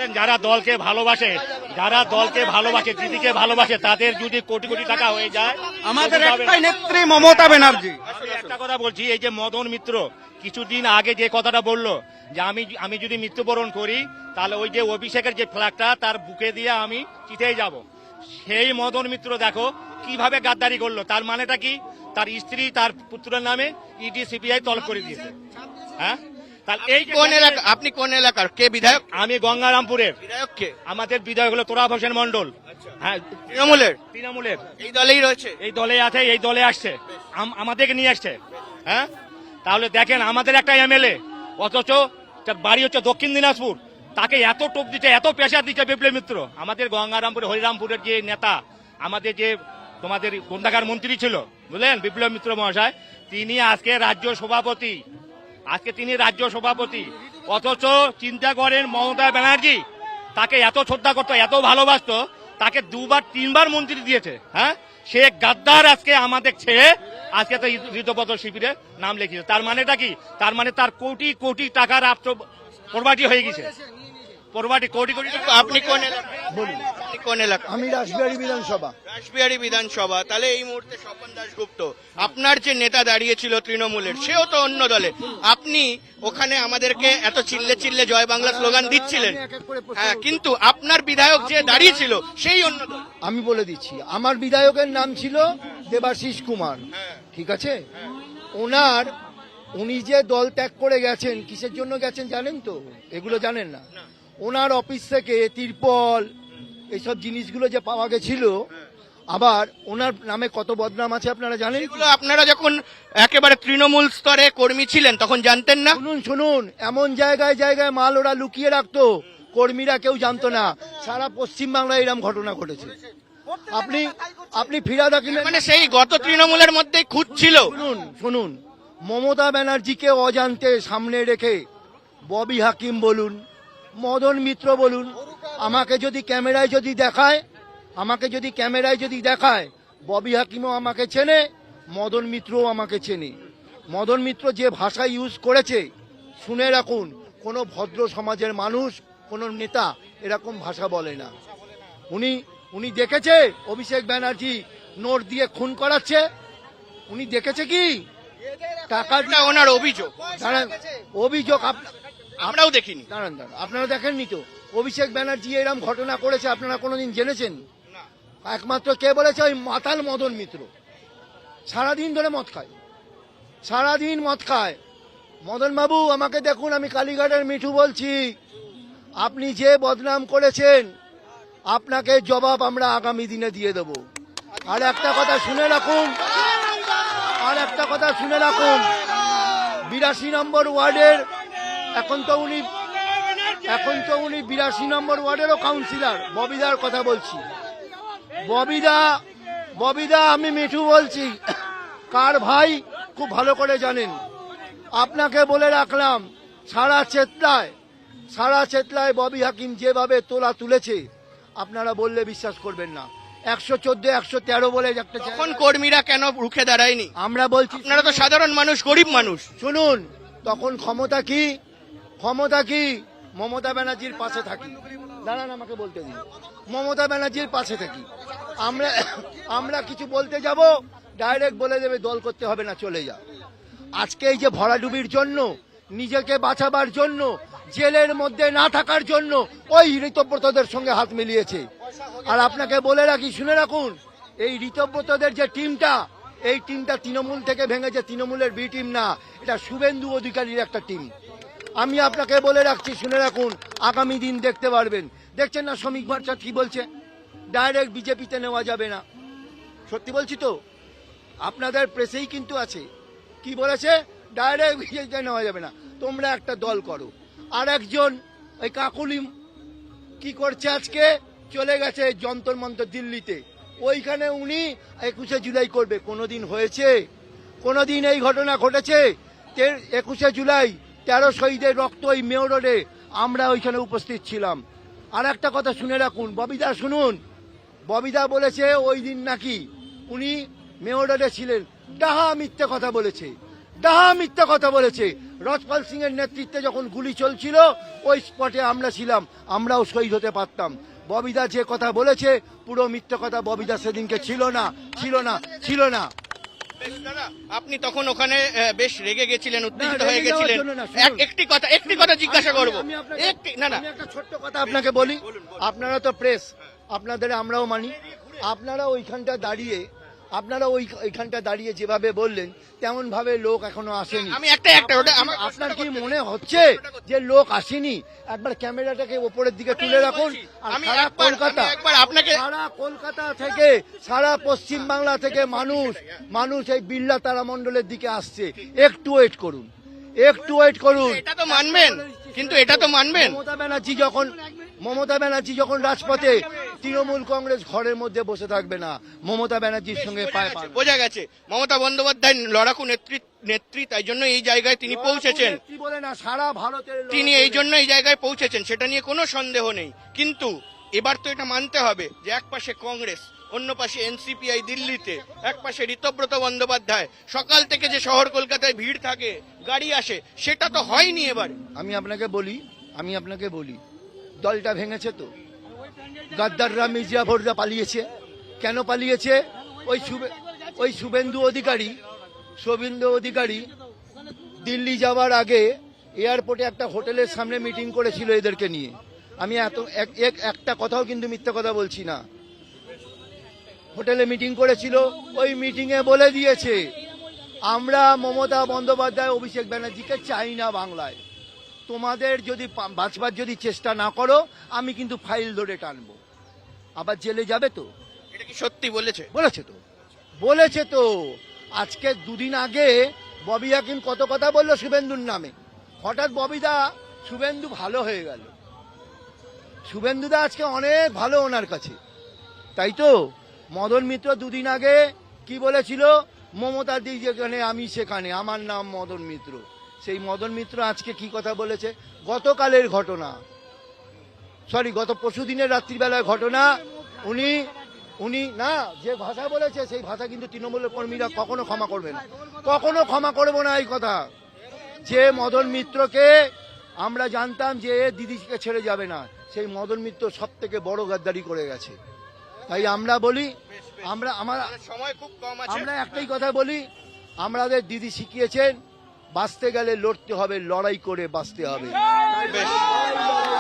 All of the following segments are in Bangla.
বলেন যারা দলকে ভালোবাসে দিদিকে ভালোবাসে তাদের যদি কোটি কোটি টাকা হয়ে যায়, আমাদের একটাই নেত্রী মমতা ব্যানার্জি। আমি একটা কথা বলছি, এই যে মদন মিত্র কিছুদিন আগে যে কথাটা বললো যে আমি যদি মৃত্যুবরণ করি তাহলে ওই যে অভিষেকের যে ফ্ল্যাগটা তার বুকে দিয়ে আমি চিতেই যাব, সেই মদন মিত্র দেখো কিভাবে গাদ্দারি করলো। তার মানেটা কি? তার স্ত্রী তার পুত্রের নামে ইডি সিবিআই তলব করে দিয়েছে। হ্যাঁ, আপনি কোন এলাকার কে বিধায়ক? আমি গঙ্গারামপুরের বিধায়ক কে? আমাদের বিধায়ক হলো তোরাব হোসেন মন্ডল। হ্যাঁ, তৃণমূলের এই দলেই রয়েছে, এই দলে আছে, এই দলে আসছে, আমাদেরকে নিয়ে আসছে। হ্যাঁ, তাহলে দেখেন আমাদের একটা এমএলএ, অথচ বাড়ি হচ্ছে দক্ষিণ দিনাজপুর, তাকে এত টোপ দিচ্ছে, এত প্রেশার দিচ্ছে বিপ্লব মিত্র। আমাদের গঙ্গারামপুরে হরিরামপুরের যে নেতা, আমাদের যে তোমাদের গ্রন্থাগার মন্ত্রী ছিল, বুঝলেন, বিপ্লব মিত্র মহাশয়, তিনি আজকে রাজ্য সভাপতি। অথচ চিন্তা করেন মমতা ব্যানার্জি তাকে এত শ্রদ্ধা করতো, এত ভালোবাসতো, তাকে 2-3বার মন্ত্রী দিয়েছে। হ্যাঁ, সে গাদ্দার আজকে আমাদের ছেড়ে আজকে তো ঋতপদ শিবিরে নাম লিখিয়েছে। তার মানেটা কি? তার মানে তার কোটি কোটি টাকার প্রপার্টি হয়ে গেছে, কোটি কোটি। আপনি কোন এলাকা? বলুন, আপনি কোন এলাকা? আমি রাসবিহারী বিধানসভা। রাসবিহারী বিধানসভা। তাহলে এই মুহূর্তে স্বপন দাশগুপ্ত, আপনার যে নেতা দাঁড়িয়েছিল তৃণমূলের, সেও তো অন্য দলে, আপনি ওখানে আমাদেরকে এত চিল্লে জয় বাংলা স্লোগান দিচ্ছিলেন, হ্যাঁ, কিন্তু আপনার বিধায়ক যে দাঁড়িয়েছিল সেই অন্য দল। আমি বলে দিচ্ছি, আমার বিধায়কের নাম ছিল দেবাশিস কুমার, ঠিক আছে? উনি যে দল ত্যাগ করে গেছেন, কিসের জন্য গেছেন জানেন তো? এগুলো জানেন না? ওনার অফিস থেকে তিরপল এইসব জিনিসগুলো যে পাওয়া গেছিল, আবার ওনার নামে কত বদনাম আছে আপনারা জানেন? এগুলো আপনারা যখন একেবারে তৃণমূল স্তরে কর্মী ছিলেন তখন জানতেন না? শুনুন, এমন জায়গায় জায়গায় মাল ওরা লুকিয়ে রাখতো, কর্মীরা কেউ জানতো না। সারা পশ্চিমবাংলায় এরকম ঘটনা ঘটেছে। আপনি ফিরাদ হাকিম, মানে সেই গত তৃণমূলের মধ্যেই খুঁত ছিল। শুনুন, মমতা ব্যানার্জিকে অজান্তে সামনে রেখে ববি হাকিম বলুন, মদন মিত্র বলুন, আমাকে যদি ক্যামেরায় যদি দেখায়, ববি হাকিমও আমাকে চেনে, মদন মিত্রও আমাকে চেনে। মদন মিত্র যে ভাষা ইউজ করেছে, শুনে রাখুন, কোনো ভদ্র সমাজের মানুষ, কোনো নেতা এরকম ভাষা বলে না। উনি দেখেছে অভিষেক ব্যানার্জি নোট দিয়ে খুন করাচ্ছে? উনি দেখেছে কি? টাকা ওনার অভিযোগ, আমরাও দেখিনি। দাঁড়ান, আপনারা দেখেননি তো? অভিষেক ব্যানার্জি এরকম ঘটনা করেছে আপনারা কোনোদিন জেনেছেন? একমাত্র কে বলেছে? ওই মাতাল মদন মিত্র। সারাদিন ধরে মদ খায়। মদন বাবু, আমাকে দেখুন, আমি কালীঘাটের মিঠু বলছি। আপনি যে বদনাম করেছেন, আপনাকে জবাব আমরা আগামী দিনে দিয়ে দেব। আর একটা কথা শুনে রাখুন, 82 নম্বর ওয়ার্ডের এখন তো উনি 82 নম্বর ওয়ার্ডেরও কাউন্সিলর। ববিদার কথা বলছি। ববিদা, আমি মিঠু বলছি, কার ভাই খুব ভালো করে জানেন। আপনাকে বলে রাখলাম, সারা চেতলায় ববি হাকিম যেভাবে তুলেছে, আপনারা বললে বিশ্বাস করবেন না। 114, 113 বলে একটা। তখন কর্মীরা কেন রুখে দাঁড়ায়নি? আমরা বলছি, আপনারা তো সাধারণ মানুষ, গরিব মানুষ। শুনুন, তখন ক্ষমতা কি? মমতা ব্যানার্জির পাশে থাকি। দাঁড়ান, আমাকে বলতে দিন। মমতা ব্যানার্জির পাশে থাকি। আমরা কিছু বলতে যাব, ডাইরেক্ট বলে দেবে দল করতে হবে না, চলে যা। আজকে এই যে ভরাডুবির জন্য, নিজেকে বাঁচাবার জন্য, জেলের মধ্যে না থাকার জন্য ওই ঋতব্রতদের সঙ্গে হাত মিলিয়েছে। আর আপনাকে বলে রাখি, শুনে রাখুন, এই ঋতব্রতদের যে টিমটা, এই টিমটা তৃণমূল থেকে ভেঙেছে। তৃণমূলের বি টিম না, এটা শুভেন্দু অধিকারীর একটা টিম। আমি আপনাকে বলে রাখছি, শুনে রাখুন, আগামী দিন দেখতে পারবেন। দেখছেন না শ্রমিক মোর্চা কি বলছে? ডাইরেক্ট বিজেপিতে নেওয়া যাবে না। সত্যি বলছি তো, আপনাদের প্রেসেই কিন্তু আছে। কি বলেছে? ডাইরেক্ট বিজেপিতে নেওয়া যাবে না, তোমরা একটা দল করো। আর একজন ওই কাকুলি কি করছে, আজকে চলে গেছে যন্তর মন্তর দিল্লিতে, ওইখানে উনি 21শে জুলাই করবে। কোনোদিন হয়েছে? কোনোদিন এই ঘটনা ঘটেছে? 21শে জুলাই 13 শহীদের রক্ত ওই মেয়র রোডে, আমরা ওইখানে উপস্থিত ছিলাম। আর একটা কথা শুনে রাখুন, ববিদা শুনুন, ববিদা বলেছে ওই দিন নাকি উনি মেয়র রোডে ছিলেন। ডাহা মিথ্যে কথা বলেছে। ডাহা মিথ্যা কথা বলেছে। রজপাল সিং এর নেতৃত্বে যখন গুলি চলছিল ওই স্পটে আমরা ছিলাম, আমরাও শহীদ হতে পারতাম। ববিদা যে কথা বলেছে পুরো মিথ্যা কথা, ববিদা সেদিনকে ছিল না, ছিল না, ছিল না। বেশ দাদা, আপনি তখন ওখানে বেশ রেগে গেছিলেন, উত্তেজিত না, হয়ে রেগে যাওয়ার গেছিলেন। জন্য না, শুনুন। একটি কথা জিজ্ঞাসা করবো। আমি আপনাকে- না না, আমি একটা ছোট্ট কথা আপনাকে বলি। আপনারা তো প্রেস, আপনাদের আমরাও মানি। আপনারা ওইখানটা দাঁড়িয়ে যেভাবে বললেন তেমন ভাবে লোক এখনো আসেনি। আমি একটা ওটা আমার আপনার কি মনে হচ্ছে যে লোক আসেনি? একবার ক্যামেরাটাকে ওপরের দিকে তুলে রাখুন। আর আমি সারা কলকাতা, একবার আপনাকে সারা কলকাতা থেকে, সারা পশ্চিম বাংলা থেকে মানুষ এই বিড়লা তারামণ্ডলের দিকে আসছে। একটু ওয়েট করুন, একটু ওয়েট করুন। এটা তো মানবেন, কিন্তু এটা তো মানবেন। মমতা ব্যানার্জি যখন রাজপথে, তৃণমূল কংগ্রেস ঘরের মধ্যে বসে থাকবে না। মমতা ব্যানার্জির সঙ্গে পায়ে পা। বোঝা গেছে মমতা বন্দ্যোপাধ্যায় লড়াকু নেত্রী, তাই জন্য এই জায়গায় তিনি পৌঁছেছেন। কি বলে না, সারা ভারতের তিনি এই জন্য এই জায়গায় পৌঁছেছেন, সেটা নিয়ে কোনো সন্দেহ নেই। কিন্তু এবার তো এটা মানতে হবে যে এক পাশে কংগ্রেস, অন্য পাশে এনসিপিআই দিল্লিতে, এক পাশে ঋতব্রত বন্দ্যোপাধ্যায়। সকাল থেকে যে শহর কলকাতায় ভিড় থাকে, গাড়ি আসে, সেটা তো হয়নি এবারে। আমি আপনাকে বলি দলটা ভেঙেছে তো। গাদ্দাররা, মির্জাফররা পালিয়েছে। কেন পালিয়েছে? ওই শুভেন্দু অধিকারী দিল্লি যাওয়ার আগে এয়ারপোর্টে একটা হোটেলের সামনে মিটিং করেছিল এদেরকে নিয়ে। আমি একটা কথাও কিন্তু মিথ্যা কথা বলছি না। হোটেলে মিটিং করেছিল, ওই মিটিং এ বলে দিয়েছে আমরা মমতা বন্দ্যোপাধ্যায়, অভিষেক ব্যানার্জিকে চাই না বাংলায়। তোমাদের যদি বাঁচবার যদি চেষ্টা না করো আমি কিন্তু ফাইল ধরে টানবো। আবার জেলে যাবে তো। এটা কি সত্যি বলেছে? বলেছে তো। আজকে দুদিন আগে ববি হাকিম কত কথা বললো শুভেন্দুর নামে। হঠাৎ শুভেন্দু ভালো হয়ে গেল। শুভেন্দুদা আজকে অনেক ভালো ওনার কাছে, তাই তো। মদন মিত্র দুদিন আগে কি বলেছিল? মমতা দি যেখানে আমি সেখানে, আমার নাম মদন মিত্র। সেই মদন মিত্র আজকে কি কথা বলেছে? গতকালের ঘটনা, গত পরশুদিনের রাত্রিবেলার ঘটনা। উনি না যে ভাষা বলেছে সেই ভাষা কিন্তু তৃণমূলের কর্মীরা কখনো ক্ষমা করবে না, কখনো ক্ষমা করবো না এই কথা। যে মদন মিত্রকে আমরা জানতাম যে দিদিকে ছেড়ে যাবে না, সেই মদন মিত্র সব থেকে বড় গাদ্দারি করে গেছে। তাই আমরা বলি, সময় খুব কম আছে। আমরা একটাই কথা বলি, আমাদের দিদি শিখিয়েছেন বাঁচতে গেলে লড়তে হবে, লড়াই করে বাঁচতে হবে।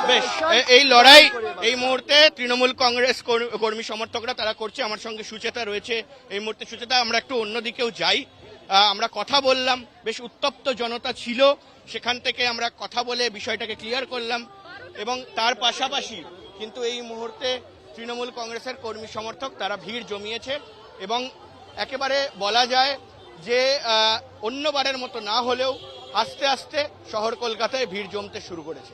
বেশ, এই লড়াই এই মুহূর্তে তৃণমূল কংগ্রেস কর্মী সমর্থকরা তারা করছে। আমার সঙ্গে সুচেতা রয়েছে এই মুহূর্তে। সুচেতা, আমরা একটু অন্যদিকেও যাই। আমরা কথা বললাম, বেশ উত্তপ্ত জনতা ছিল, সেখান থেকে আমরা কথা বলে বিষয়টাকে ক্লিয়ার করলাম। এবং তার পাশাপাশি কিন্তু এই মুহূর্তে তৃণমূল কংগ্রেসের কর্মী সমর্থক তারা ভিড় জমিয়েছে এবং একেবারে বলা যায় যে অন্যবারের মতো না হলেও আস্তে আস্তে শহর কলকাতায় ভিড় জমতে শুরু করেছে।